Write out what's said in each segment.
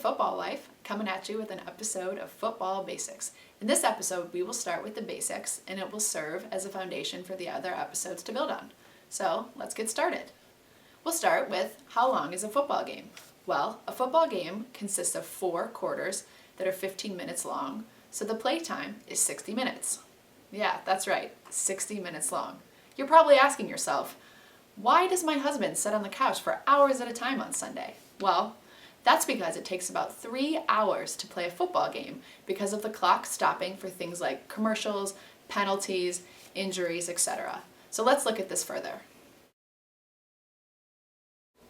FootballWIfe, coming at you with an episode of Football Basics. In this episode, we will start with the basics, and it will serve as a foundation for the other episodes to build on. So, let's get started. We'll start with, how long is a football game? Well, a football game consists of 4 quarters that are 15 minutes long, so the play time is 60 minutes. Yeah, that's right, 60 minutes long. You're probably asking yourself, why does my husband sit on the couch for hours at a time on Sunday? Well, that's because it takes about 3 hours to play a football game because of the clock stopping for things like commercials, penalties, injuries, etc. So let's look at this further.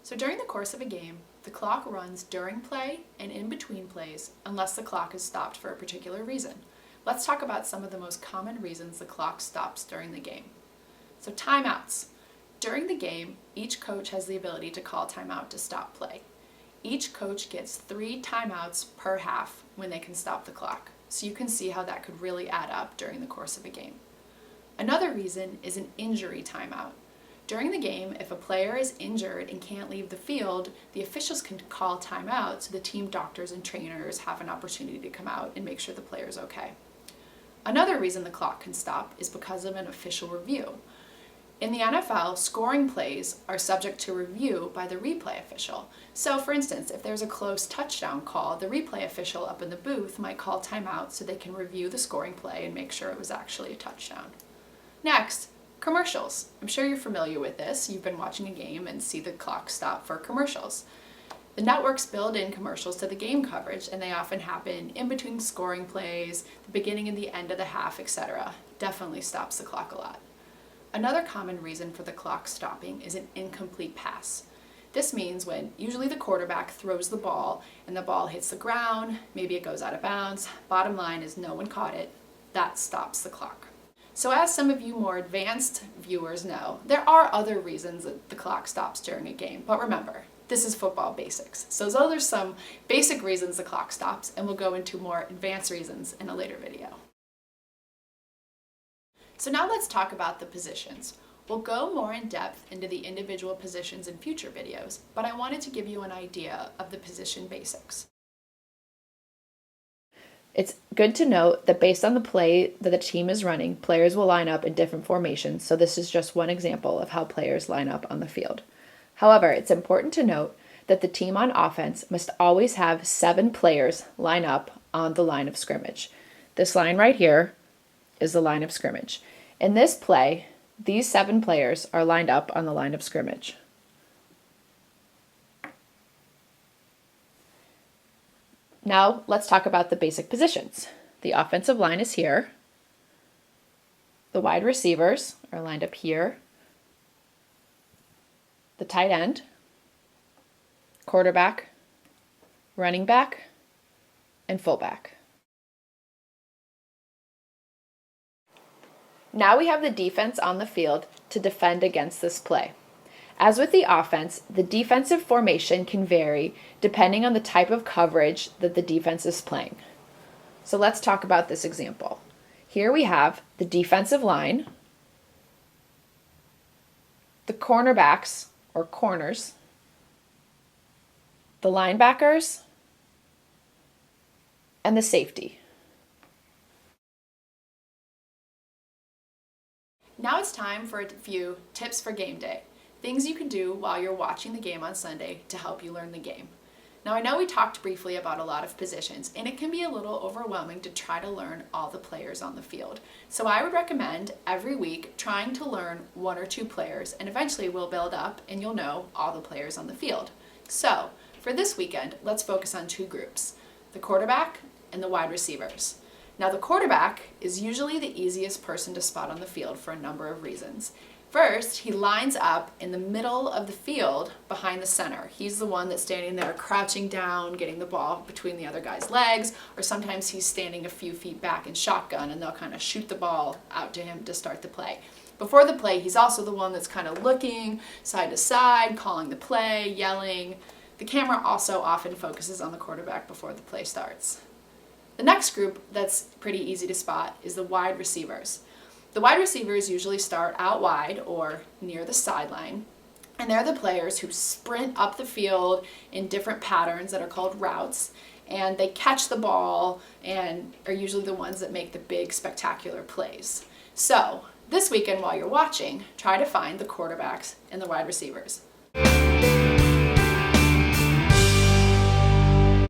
So during the course of a game, the clock runs during play and in between plays unless the clock is stopped for a particular reason. Let's talk about some of the most common reasons the clock stops during the game. So timeouts. During the game, each coach has the ability to call timeout to stop play. Each coach gets 3 timeouts per half when they can stop the clock. So you can see how that could really add up during the course of a game. Another reason is an injury timeout. During the game, if a player is injured and can't leave the field, the officials can call timeout so the team doctors and trainers have an opportunity to come out and make sure the player is okay. Another reason the clock can stop is because of an official review. In the NFL, scoring plays are subject to review by the replay official. So for instance, if there's a close touchdown call, the replay official up in the booth might call timeout so they can review the scoring play and make sure it was actually a touchdown. Next, commercials. I'm sure you're familiar with this. You've been watching a game and see the clock stop for commercials. The networks build in commercials to the game coverage, and they often happen in between scoring plays, the beginning and the end of the half, etc. Definitely stops the clock a lot. Another common reason for the clock stopping is an incomplete pass. This means when usually the quarterback throws the ball and the ball hits the ground, maybe it goes out of bounds. Bottom line is no one caught it. That stops the clock. So as some of you more advanced viewers know, there are other reasons that the clock stops during a game. But remember, this is football basics. So those are some basic reasons the clock stops, and we'll go into more advanced reasons in a later video. So now let's talk about the positions. We'll go more in depth into the individual positions in future videos, but I wanted to give you an idea of the position basics. It's good to note that based on the play that the team is running, players will line up in different formations, so this is just one example of how players line up on the field. However, it's important to note that the team on offense must always have 7 players line up on the line of scrimmage. This line right here is the line of scrimmage. In this play, these 7 players are lined up on the line of scrimmage. Now let's talk about the basic positions. The offensive line is here. The wide receivers are lined up here. The tight end, quarterback, running back, and fullback. Now we have the defense on the field to defend against this play. As with the offense, the defensive formation can vary depending on the type of coverage that the defense is playing. So let's talk about this example. Here we have the defensive line, the cornerbacks or corners, the linebackers, and the safety. Now it's time for a few tips for game day. Things you can do while you're watching the game on Sunday to help you learn the game. Now I know we talked briefly about a lot of positions, and it can be a little overwhelming to try to learn all the players on the field. So I would recommend every week trying to learn 1 or 2 players, and eventually we'll build up and you'll know all the players on the field. So for this weekend, let's focus on 2 groups, the quarterback and the wide receivers. Now the quarterback is usually the easiest person to spot on the field for a number of reasons. First, he lines up in the middle of the field behind the center. He's the one that's standing there crouching down, getting the ball between the other guy's legs, or sometimes he's standing a few feet back in shotgun and they'll kind of shoot the ball out to him to start the play. Before the play, he's also the one that's kind of looking side to side, calling the play, yelling. The camera also often focuses on the quarterback before the play starts. The next group that's pretty easy to spot is the wide receivers. The wide receivers usually start out wide or near the sideline. And they're the players who sprint up the field in different patterns that are called routes, and they catch the ball and are usually the ones that make the big spectacular plays. So this weekend while you're watching, try to find the quarterbacks and the wide receivers.